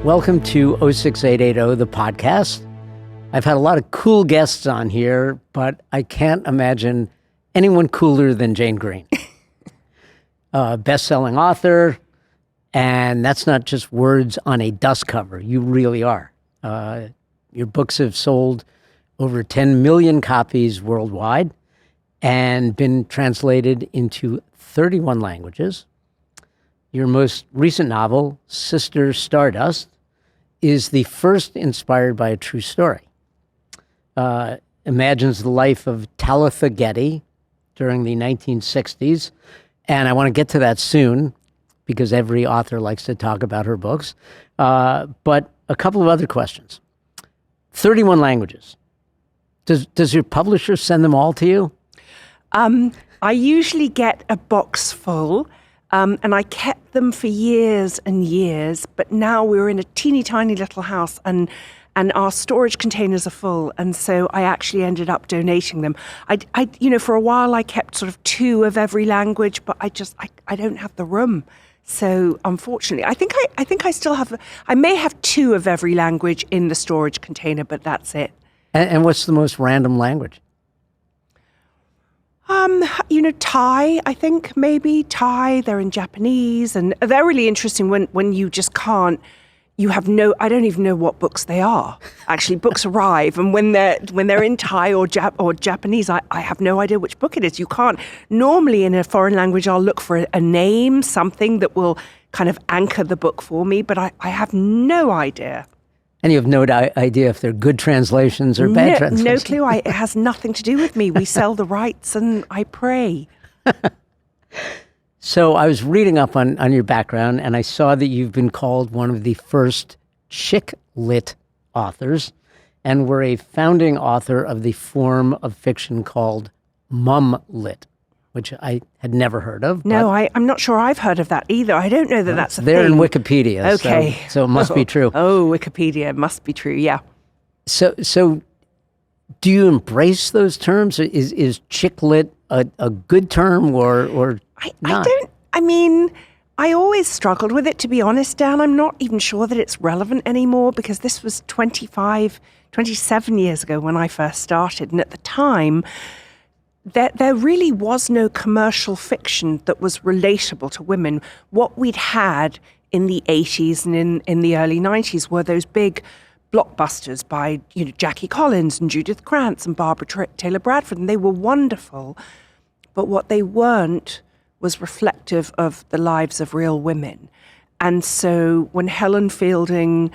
Welcome to 06880, the podcast. I've had a lot of cool guests on here, but I can't imagine anyone cooler than Jane Green. Best-selling author, and that's not just words on a dust cover. You really are. Your books have sold over 10 million copies worldwide and been translated into 31 languages. Your most recent novel, Sister Stardust, is the first inspired by a true story. Imagines the life of Talitha Getty during the 1960s. And I want to get to that soon because every author likes to talk about her books. But a couple of other questions. 31 languages. Does your publisher send them all to you? I usually get a box full. And I kept them for years and years, but now we're in a teeny tiny little house and our storage containers are full. And so I actually ended up donating them. I for a while I kept sort of 2 of every language, but I don't have the room. So unfortunately, I think I still have, I may have 2 of every language in the storage container, but that's it. And what's the most random language? Thai, I think maybe Thai, they're in Japanese and they're really interesting when you just can't, I don't even know what books they are. Actually, books arrive and when they're in Thai or Japanese, I have no idea which book it is. You can't, normally in a foreign language, I'll look for a name, something that will kind of anchor the book for me, but I have no idea. And you have no idea if they're good translations or bad translations? No clue. It has nothing to do with me. We sell the rights and I pray. So I was reading up on your background and I saw that you've been called one of the first chick lit authors and were a founding author of the form of fiction called mum lit, which I had never heard of. No, I'm not sure I've heard of that either. I don't know that that's a thing. They're in Wikipedia. Okay. So it must be true. Oh, Wikipedia must be true, yeah. So do you embrace those terms? Is chick lit a good term or not? I always struggled with it, to be honest, Dan. I'm not even sure that it's relevant anymore because this was 27 years ago when I first started. And at the time, there really was no commercial fiction that was relatable to women. What we'd had in the 80s and in the early 90s were those big blockbusters by Jackie Collins and Judith Krantz and Barbara Taylor Bradford, and they were wonderful. But what they weren't was reflective of the lives of real women. And so when Helen Fielding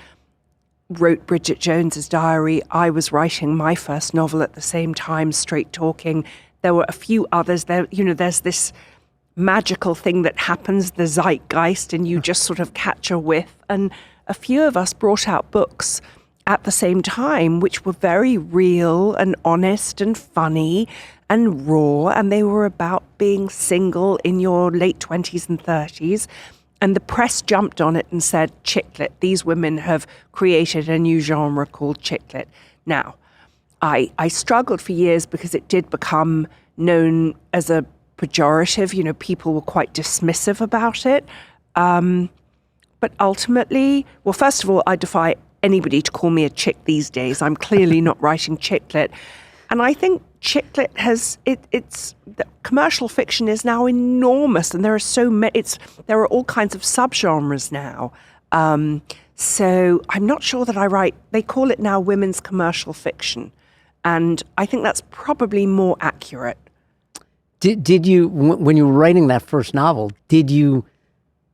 wrote Bridget Jones's Diary, I was writing my first novel at the same time, Straight Talking. There were a few others. There's this magical thing that happens, the zeitgeist, and you just sort of catch a whiff. And a few of us brought out books at the same time, which were very real and honest and funny and raw. And they were about being single in your late 20s and 30s. And the press jumped on it and said, chick lit. These women have created a new genre called chick lit. Now, I struggled for years because it did become known as a pejorative. People were quite dismissive about it. But ultimately, well, first of all, I defy anybody to call me a chick these days. I'm clearly not writing chick lit. And I think chick lit the commercial fiction is now enormous and there are there are all kinds of subgenres now. So I'm not sure that they call it now women's commercial fiction. And I think that's probably more accurate. Did you, when you were writing that first novel, did you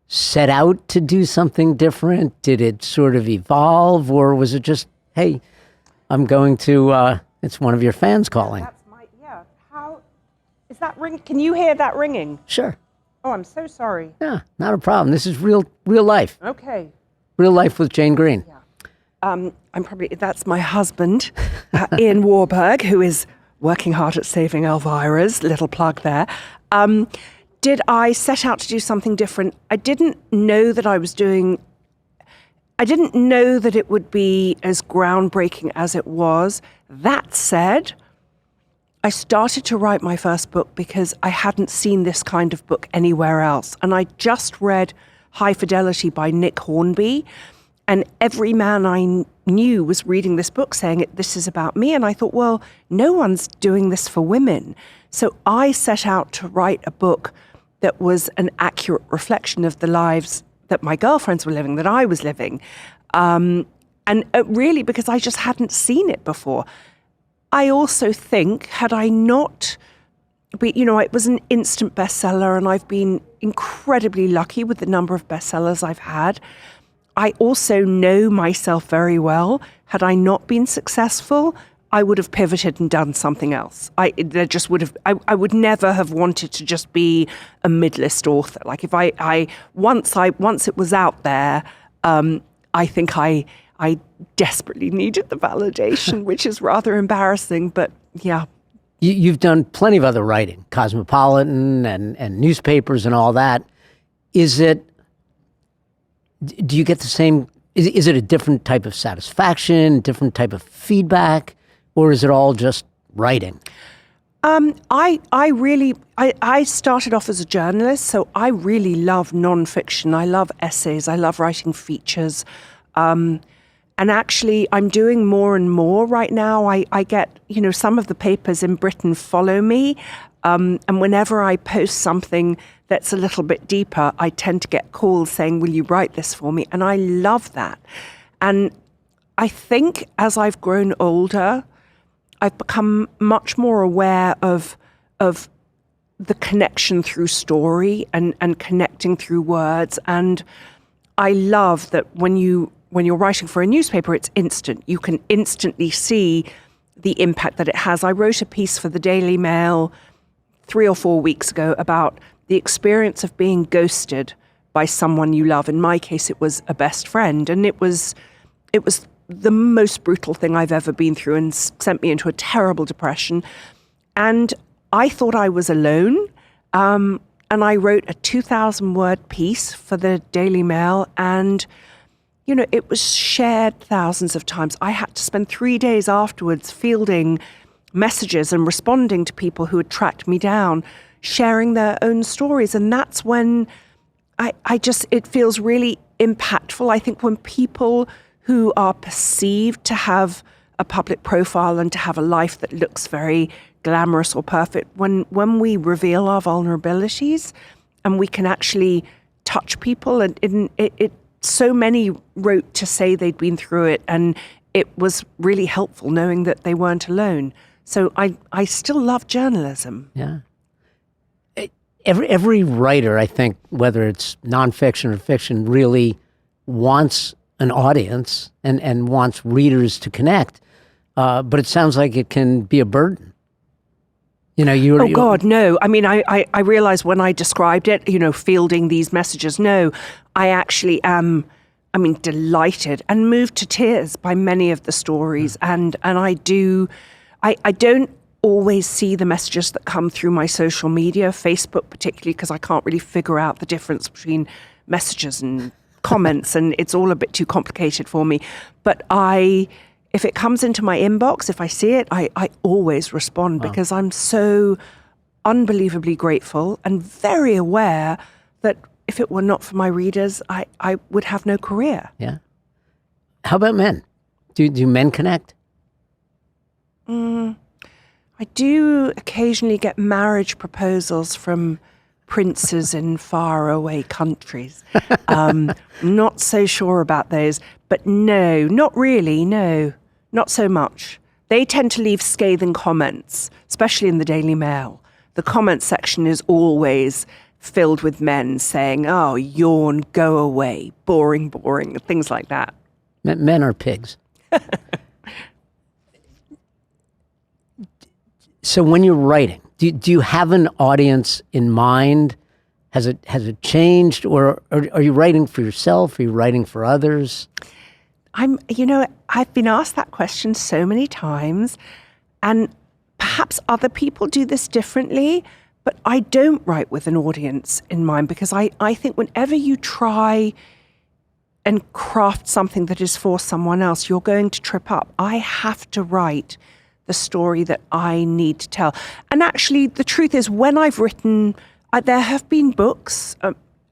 set out to do something different? Did it sort of evolve, or was it just, hey, I'm going to, it's one of your fans calling? How, is that ring? Can you hear that ringing? Sure. Oh, I'm so sorry. Yeah, not a problem. This is real life. Okay. Real life with Jane Green. Yeah. That's my husband, Ian Warburg, who is working hard at saving Elvira's, little plug there. Did I set out to do something different? I didn't know that it would be as groundbreaking as it was. That said, I started to write my first book because I hadn't seen this kind of book anywhere else. And I just read High Fidelity by Nick Hornby. And every man I knew was reading this book saying, this is about me. And I thought, well, no one's doing this for women. So I set out to write a book that was an accurate reflection of the lives that my girlfriends were living, that I was living. And really, because I just hadn't seen it before. I also think, had I not, it was an instant bestseller, and I've been incredibly lucky with the number of bestsellers I've had. I also know myself very well. Had I not been successful, I would have pivoted and done something else. I would never have wanted to just be a mid-list author. Like if once it was out there, I think I desperately needed the validation, which is rather embarrassing, but yeah. You've done plenty of other writing, Cosmopolitan and newspapers and all that. Do you get the same, is it a different type of satisfaction, different type of feedback, or is it all just writing? I started off as a journalist, so I really love nonfiction. I love essays. I love writing features. And actually, I'm doing more and more right now. I get, some of the papers in Britain follow me. And whenever I post something that's a little bit deeper, I tend to get calls saying, will you write this for me? And I love that. And I think as I've grown older, I've become much more aware of the connection through story and connecting through words. And I love that when you're writing for a newspaper, it's instant. You can instantly see the impact that it has. I wrote a piece for the Daily Mail 3 or 4 weeks ago about the experience of being ghosted by someone you love. In my case, it was a best friend, and it was the most brutal thing I've ever been through and sent me into a terrible depression. And I thought I was alone. And I wrote a 2,000-word piece for the Daily Mail, and it was shared thousands of times. I had to spend 3 days afterwards fielding messages and responding to people who had tracked me down, sharing their own stories. And that's when it feels really impactful. I think when people who are perceived to have a public profile and to have a life that looks very glamorous or perfect, when we reveal our vulnerabilities and we can actually touch people, and so many wrote to say they'd been through it, and it was really helpful knowing that they weren't alone. So I still love journalism. Yeah. Every writer, I think, whether it's nonfiction or fiction, really wants an audience and wants readers to connect. But it sounds like it can be a burden. God, no. I mean, I realized when I described it, fielding these messages, no, I actually am, delighted and moved to tears by many of the stories. And I don't always see the messages that come through my social media, Facebook particularly, because I can't really figure out the difference between messages and comments, and it's all a bit too complicated for me. But if it comes into my inbox, if I see it, I always respond because I'm so unbelievably grateful and very aware that if it were not for my readers, I would have no career. Yeah. How about men? Do men connect? I do occasionally get marriage proposals from princes in faraway countries. Not so sure about those, but no, not really, no, not so much. They tend to leave scathing comments, especially in the Daily Mail. The comment section is always filled with men saying, oh, yawn, go away, boring, things like that. Men are pigs. So when you're writing, do you have an audience in mind? Has it changed, or are you writing for yourself? Are you writing for others? I've been asked that question so many times, and perhaps other people do this differently, but I don't write with an audience in mind, because I think whenever you try and craft something that is for someone else, you're going to trip up. I have to write the story that I need to tell. And actually, the truth is, when I've written, there have been books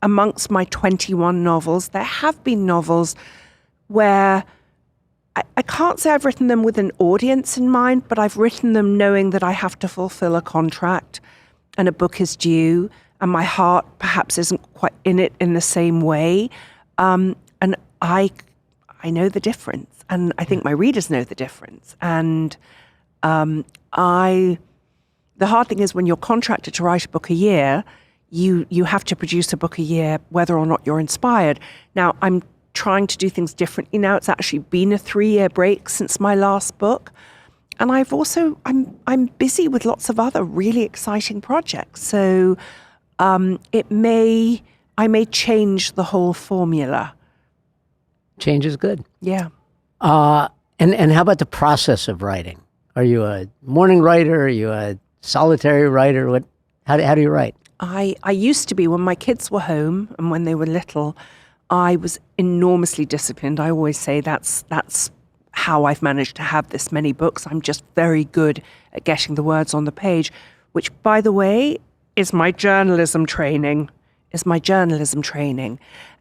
amongst my 21 novels. There have been novels where I can't say I've written them with an audience in mind, but I've written them knowing that I have to fulfill a contract and a book is due, and my heart perhaps isn't quite in it in the same way. And I know the difference, and I think my readers know the difference. And the hard thing is when you're contracted to write a book a year, you have to produce a book a year, whether or not you're inspired. Now, I'm trying to do things differently now. It's actually been a 3-year break since my last book. And I'm busy with lots of other really exciting projects. So I may change the whole formula. Change is good. Yeah. And how about the process of writing? Are you a morning writer? Are you a solitary writer? How do you write? I used to be, when my kids were home and when they were little, I was enormously disciplined. I always say that's how I've managed to have this many books. I'm just very good at getting the words on the page, which, by the way, is my journalism training.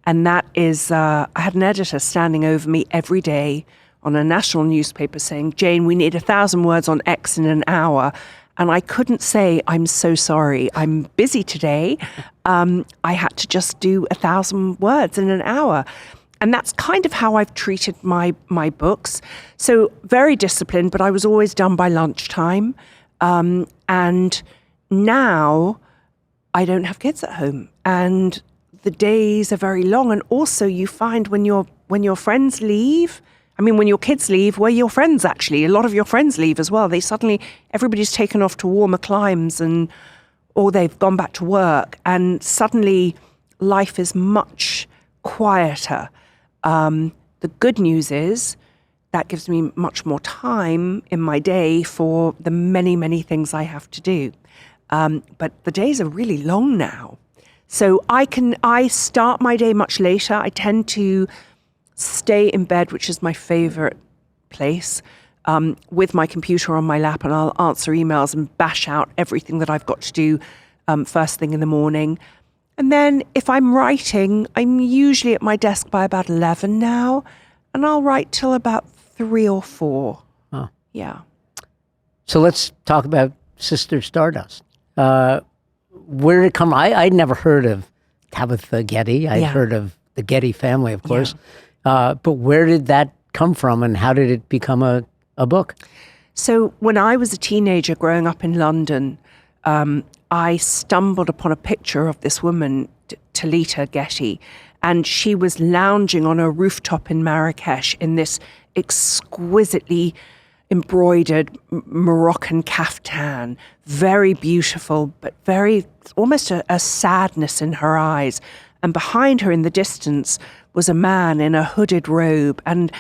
And that is, I had an editor standing over me every day on a national newspaper saying, "Jane, we need 1,000 words on X in an hour." And I couldn't say, "I'm so sorry, I'm busy today." I had to just do 1,000 words in an hour. And that's kind of how I've treated my books. So very disciplined, but I was always done by lunchtime. And now I don't have kids at home, and the days are very long. And also you find when your friends leave, when your kids leave, where your friends actually, a lot of your friends leave as well. Everybody's taken off to warmer climes or they've gone back to work, and suddenly life is much quieter. The good news is that gives me much more time in my day for the many, many things I have to do. But the days are really long now. So I start my day much later. I tend to stay in bed, which is my favorite place, with my computer on my lap, and I'll answer emails and bash out everything that I've got to do first thing in the morning. And then if I'm writing, I'm usually at my desk by about 11 now, and I'll write till about 3 or 4. Oh. Yeah. So let's talk about Sister Stardust. Where did it come? I'd never heard of Tabitha Getty. I'd heard of the Getty family, of course. Yeah. But where did that come from, and how did it become a book? So when I was a teenager growing up in London, I stumbled upon a picture of this woman, Talita Getty, and she was lounging on a rooftop in Marrakesh in this exquisitely embroidered Moroccan caftan, very beautiful, but very, almost a sadness in her eyes. And behind her in the distance was a man in a hooded robe, and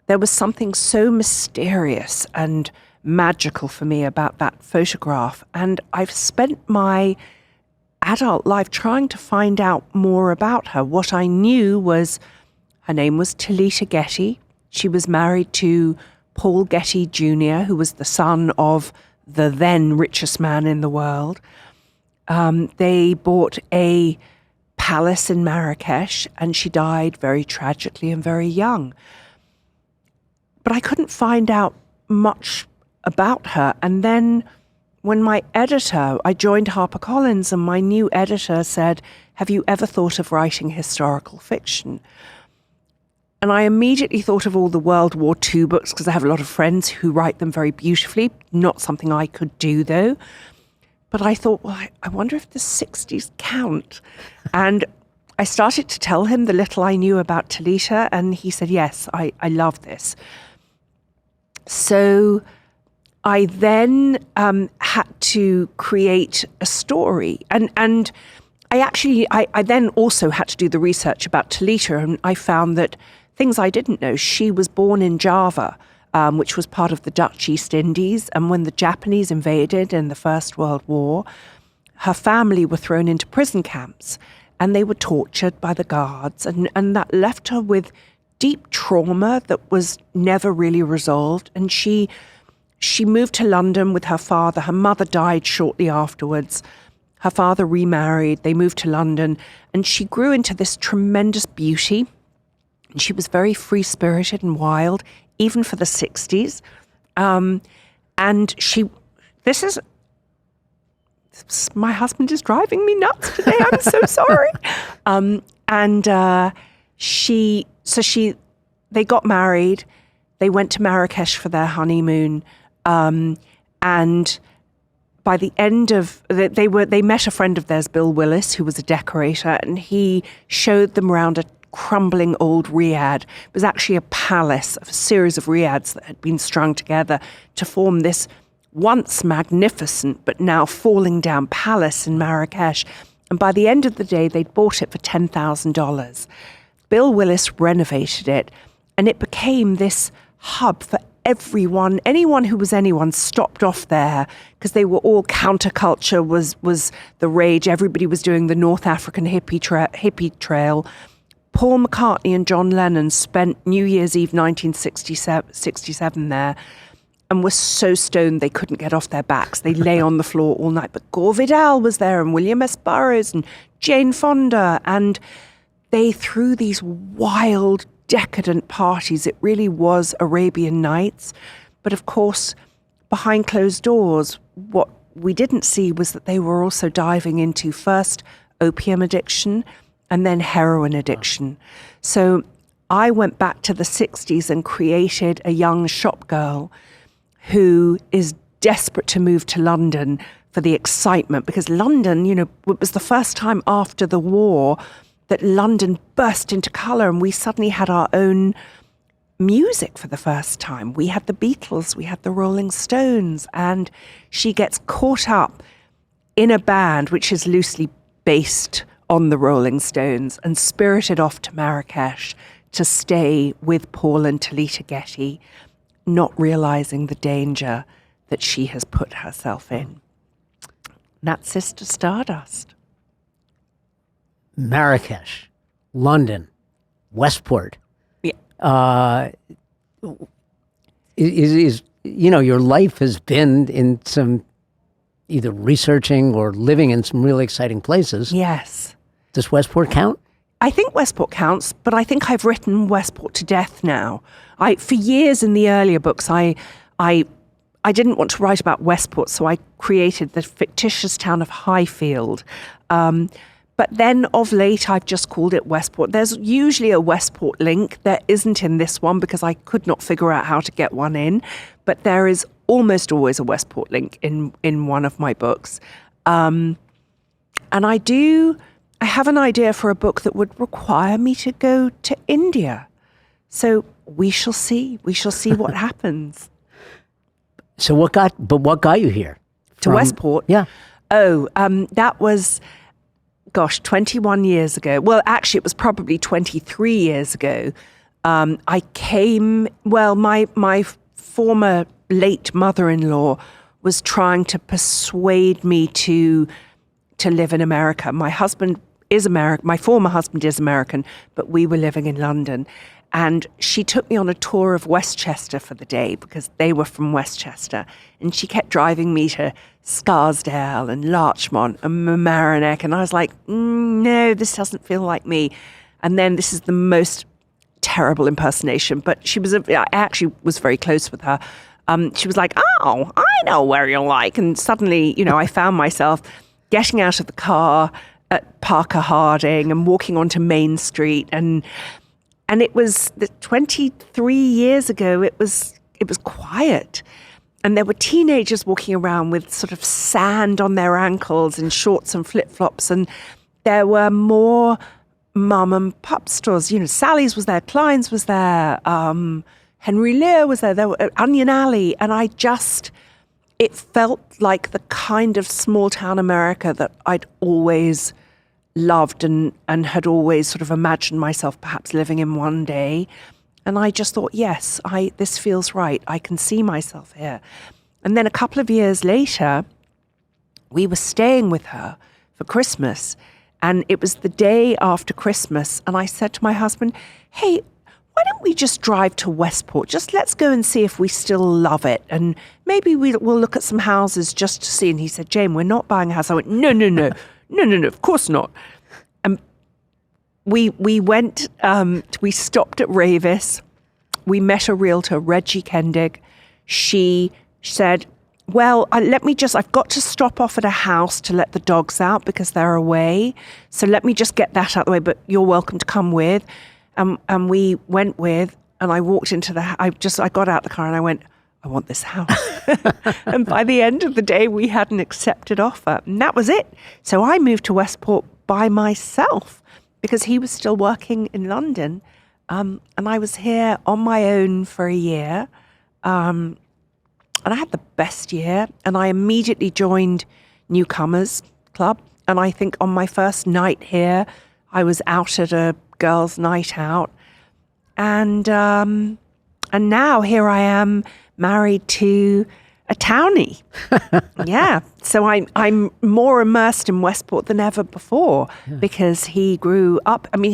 there was something so mysterious and magical for me about that photograph. And I've spent my adult life trying to find out more about her. What I knew was her name was Talita Getty. She was married to Paul Getty Jr., who was the son of the then richest man in the world. They bought a palace in Marrakesh, and she died very tragically and very young. But I couldn't find out much about her. And then when I joined HarperCollins, and my new editor said, "Have you ever thought of writing historical fiction?" And I immediately thought of all the World War II books, because I have a lot of friends who write them very beautifully. Not something I could do, though. But I thought, well, I wonder if the 60s count. And I started to tell him the little I knew about Talita, and he said, yes, I love this. So I then had to create a story. And I then also had to do the research about Talita, and I found that things I didn't know. She was born in Java, which was part of the Dutch East Indies. And when the Japanese invaded in the First World War, her family were thrown into prison camps, and they were tortured by the guards. And that left her with deep trauma that was never really resolved. And she moved to London with her father. Her mother died shortly afterwards. Her father remarried. They moved to London, and she grew into this tremendous beauty. And she was very free-spirited and wild, even for the 60s. And my husband is driving me nuts today. I'm so sorry. They got married. They went to Marrakesh for their honeymoon. And by the end of they met a friend of theirs, Bill Willis, who was a decorator, and he showed them around a crumbling old riad. It was actually a palace, a series of riads that had been strung together to form this once magnificent but now falling down palace in Marrakesh. And by the end of the day, they'd bought it for $10,000. Bill Willis renovated it, and it became this hub for everyone. Anyone who was anyone stopped off there because they were all counterculture was the rage. Everybody was doing the North African hippie trail. Paul McCartney and John Lennon spent New Year's Eve 1967 there and were so stoned they couldn't get off their backs. They lay on the floor all night. But Gore Vidal was there, and William S. Burroughs and Jane Fonda, and they threw these wild, decadent parties. It really was Arabian Nights. But of course, behind closed doors, what we didn't see was that they were also diving into first opium addiction and then heroin addiction. So I went back to the 60s and created a young shop girl who is desperate to move to London for the excitement, because London, it was the first time after the war that London burst into colour, and we suddenly had our own music for the first time. We had the Beatles, we had the Rolling Stones, and she gets caught up in a band which is loosely based on the Rolling Stones and spirited off to Marrakesh to stay with Paul and Talita Getty, not realising the danger that she has put herself in. That's Sister Stardust. Marrakesh, London, Westport. Yeah. Your life has been in some either researching or living in some really exciting places. Yes. Does Westport count? I think Westport counts, but I think I've written Westport to death now. For years in the earlier books, I didn't want to write about Westport, so I created the fictitious town of Highfield. But then of late, I've just called it Westport. There's usually a Westport link. There isn't in this one because I could not figure out how to get one in. But there is almost always a Westport link in one of my books. And I have an idea for a book that would require me to go to India. So we shall see. We shall see what happens. So what got you here? To Westport? Yeah. Oh, that was, 21 years ago. Well, actually, it was probably 23 years ago. I came, my former late mother-in-law was trying to persuade me to live in America. My husband is American. My former husband is American, but we were living in London. And she took me on a tour of Westchester for the day because they were from Westchester. And she kept driving me to Scarsdale and Larchmont and Mamaroneck. And I was like, no, this doesn't feel like me. And then this is the most terrible impersonation. But I actually was very close with her. She was like, oh, I know where you're like. And suddenly, I found myself getting out of the car at Parker Harding and walking onto Main Street. And it was 23 years ago, it was quiet. And there were teenagers walking around with sort of sand on their ankles and shorts and flip-flops. And there were more mum and pup stores. Sally's was there, Klein's was there, Henry Lear was there were Onion Alley. And it felt like the kind of small town America that I'd always loved and had always sort of imagined myself perhaps living in one day. And I just thought, yes, this feels right. I can see myself here. And then a couple of years later, we were staying with her for Christmas. And it was the day after Christmas. And I said to my husband, hey, why don't we just drive to Westport? Just let's go and see if we still love it. And maybe we'll look at some houses just to see. And he said, Jane, we're not buying a house. I went, no, of course not. And we went, we stopped at Ravis. We met a realtor, Reggie Kendig. She said, well, I've got to stop off at a house to let the dogs out because they're away. So let me just get that out of the way, but you're welcome to come with. And we went with, and I walked into I got out the car and I went, I want this house. And by the end of the day, we had an accepted offer. And that was it. So I moved to Westport by myself because he was still working in London. And I was here on my own for a year. And I had the best year. And I immediately joined Newcomers Club. And I think on my first night here, I was out at a girls' night out. And now here I am, married to a townie. Yeah. So I'm more immersed in Westport than ever before because he grew up. I mean,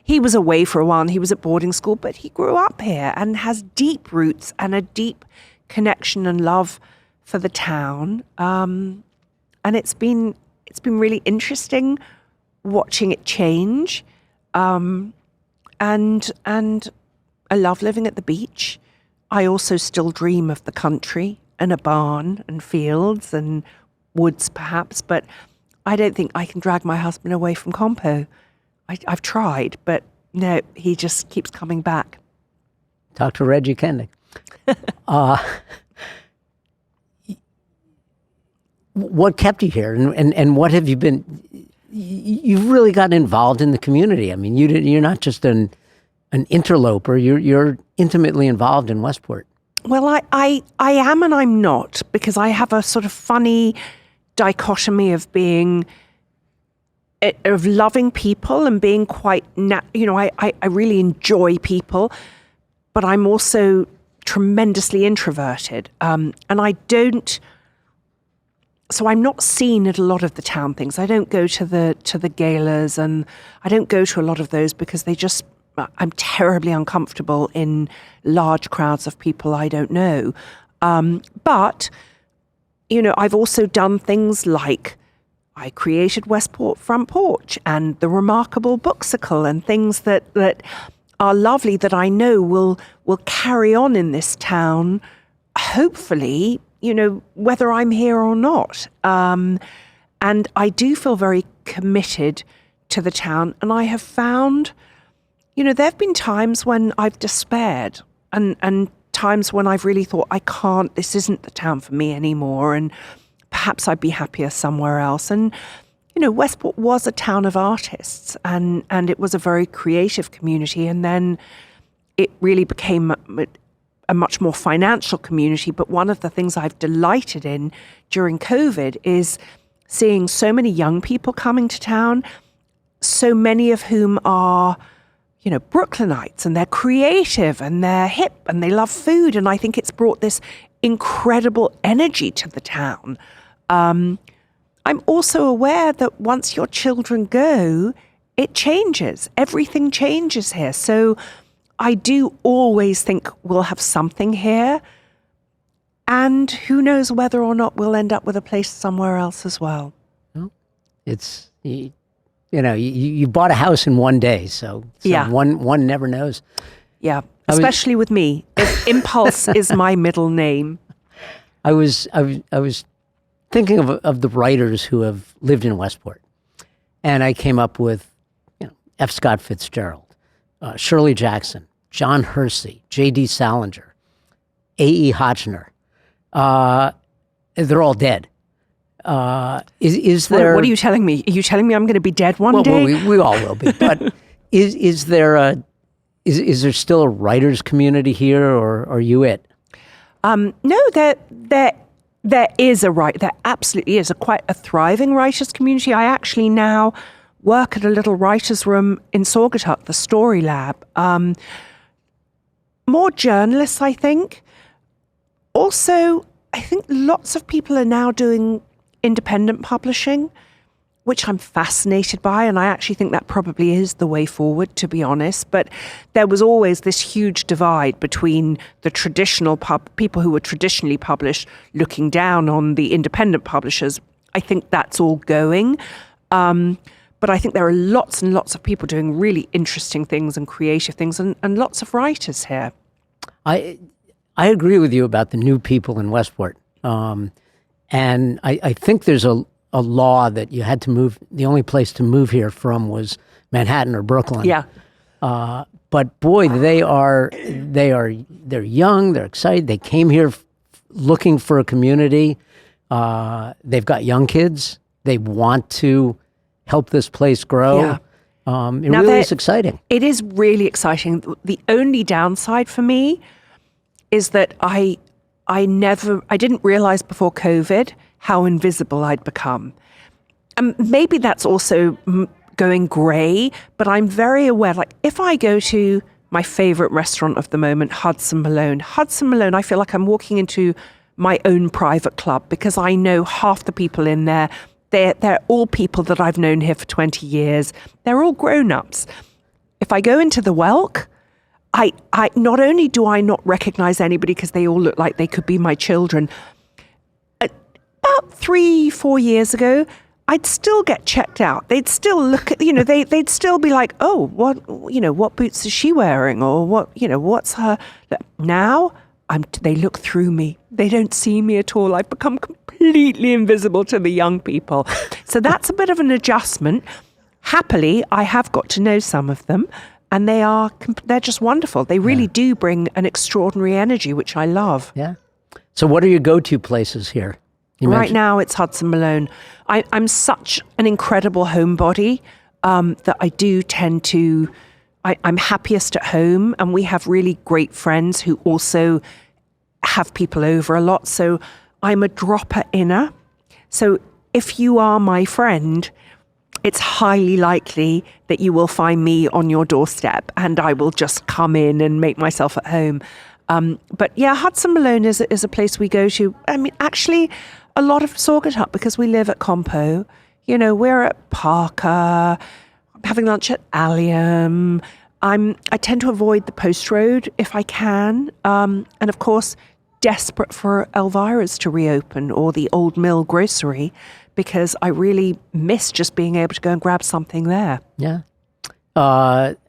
he was away for a while and he was at boarding school, but he grew up here and has deep roots and a deep connection and love for the town. And it's been really interesting watching it change. And I love living at the beach. I also still dream of the country and a barn and fields and woods perhaps, but I don't think I can drag my husband away from Compo. I've tried, but no, he just keeps coming back. Talk to Reggie Kendig. What kept you here and what have you been, you've really gotten involved in the community. I mean, you're not just an interloper, you're intimately involved in Westport. Well, I am and I'm not, because I have a sort of funny dichotomy of loving people and being quite, I really enjoy people, but I'm also tremendously introverted. And so I'm not seen at a lot of the town things. I don't go to the galas and I don't go to a lot of those because I'm terribly uncomfortable in large crowds of people I don't know. But, I've also done things like I created Westport Front Porch and the Remarkable Booksicle and things that are lovely that I know will carry on in this town, hopefully, whether I'm here or not. And I do feel very committed to the town. And I have found, there have been times when I've despaired and times when I've really thought, this isn't the town for me anymore. And perhaps I'd be happier somewhere else. And, Westport was a town of artists and it was a very creative community. And then it really became a much more financial community. But one of the things I've delighted in during COVID is seeing so many young people coming to town, so many of whom are, Brooklynites, and they're creative and they're hip and they love food. And I think it's brought this incredible energy to the town. I'm also aware that once your children go, it changes. Everything changes here. So I do always think we'll have something here. And who knows whether or not we'll end up with a place somewhere else as well. It's... you bought a house in one day, so yeah. One never knows. Yeah, especially with me. Impulse is my middle name. I was thinking of the writers who have lived in Westport, and I came up with F. Scott Fitzgerald, Shirley Jackson, John Hersey, J.D. Salinger, A.E. Hotchner. They're all dead. Is there? What are you telling me? Are you telling me I'm going to be dead one day? Well, we all will be. But is there still a writers' community here, or are you it? No, there is there absolutely is quite a thriving writers' community. I actually now work at a little writers' room in Saugatuck, the Story Lab. More journalists, I think. Also, I think lots of people are now doing independent publishing, which I'm fascinated by, and I actually think that probably is the way forward, to be honest. But there was always this huge divide between the traditional people who were traditionally published looking down on the independent publishers. I think that's all going. But But I think there are lots and lots of people doing really interesting things and creative things, and lots of writers here. I agree with you about the new people in Westport. And I think there's a law that you had to move. The only place to move here from was Manhattan or Brooklyn. Yeah. But boy, they're young, they're excited. They came here looking for a community. They've got young kids. They want to help this place grow. Yeah. It really is exciting. It is really exciting. The only downside for me is that I didn't realize before COVID how invisible I'd become. And maybe that's also going grey, but I'm very aware, like if I go to my favorite restaurant of the moment, Hudson Malone, I feel like I'm walking into my own private club because I know half the people in there. They're all people that I've known here for 20 years. They're all grown-ups. If I go into the Welk, I not only do I not recognize anybody because they all look like they could be my children. About 3-4 years ago, I'd still get checked out. They'd still look at, they'd still be like, oh, what boots is she wearing? Or what's her? Now, they look through me. They don't see me at all. I've become completely invisible to the young people. So that's a bit of an adjustment. Happily, I have got to know some of them, and they're just wonderful. They really do bring an extraordinary energy, which I love. Yeah. So what are your go-to places here? Right now, it's Hudson Malone. I'm such an incredible homebody that I do tend to... I'm happiest at home, and we have really great friends who also have people over a lot. So I'm a dropper inner. So if you are my friend, it's highly likely that you will find me on your doorstep, and I will just come in and make myself at home. But yeah, Hudson Malone is a place we go to. I mean, actually, a lot of Saugatuck, because we live at Compo. We're at Parker, having lunch at Allium. I tend to avoid the Post Road if I can. And of course, desperate for Elvira's to reopen, or the Old Mill Grocery, because I really miss just being able to go and grab something there. Yeah.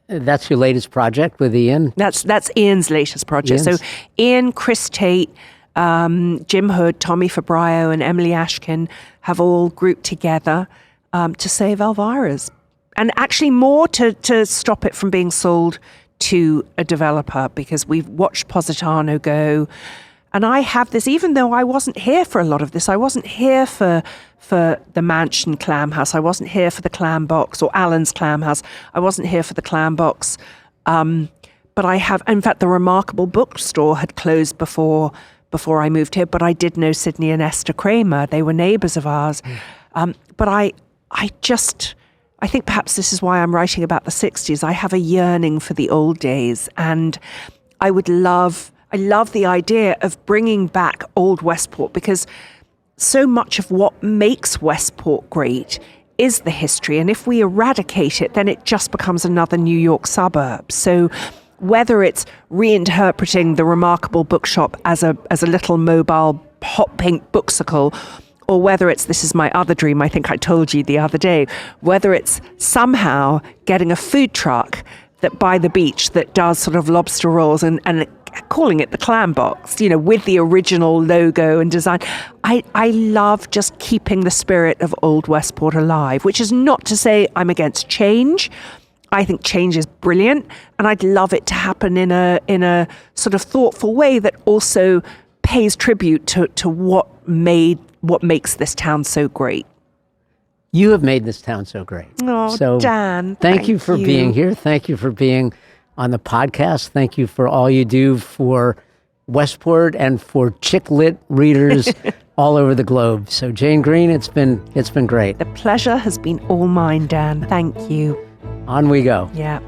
That's your latest project with Ian? That's Ian's latest project. So Ian, Chris Tate, Jim Hood, Tommy Fabrio, and Emily Ashkin have all grouped together to save Elvira's. And actually more to stop it from being sold to a developer, because we've watched Positano go. And I have this, even though I wasn't here for a lot of this, I wasn't here for the Mansion Clam House, I wasn't here for the Clam Box, or Alan's Clam House, I wasn't here for the Clam Box. But I have, in fact, the Remarkable Bookstore had closed before I moved here, but I did know Sydney and Esther Kramer. They were neighbours of ours. But I think perhaps this is why I'm writing about the 60s. I have a yearning for the old days, and I love the idea of bringing back old Westport, because so much of what makes Westport great is the history. And if we eradicate it, then it just becomes another New York suburb. So whether it's reinterpreting the Remarkable Bookshop as a little mobile hot pink booksicle, or whether it's, this is my other dream, I think I told you the other day, whether it's somehow getting a food truck that by the beach that does sort of lobster rolls and calling it the Clam Box, with the original logo and design. I love just keeping the spirit of Old Westport alive, which is not to say I'm against change. I think change is brilliant, and I'd love it to happen in a sort of thoughtful way that also pays tribute to what makes this town so great. You have made this town so great. Oh, so Dan, thank you for being here. Thank you for being on the podcast. Thank you for all you do for Westport and for chick lit readers all over the globe. So Jane Green, it's been great. The pleasure has been all mine, Dan. Thank you. On we go. Yeah.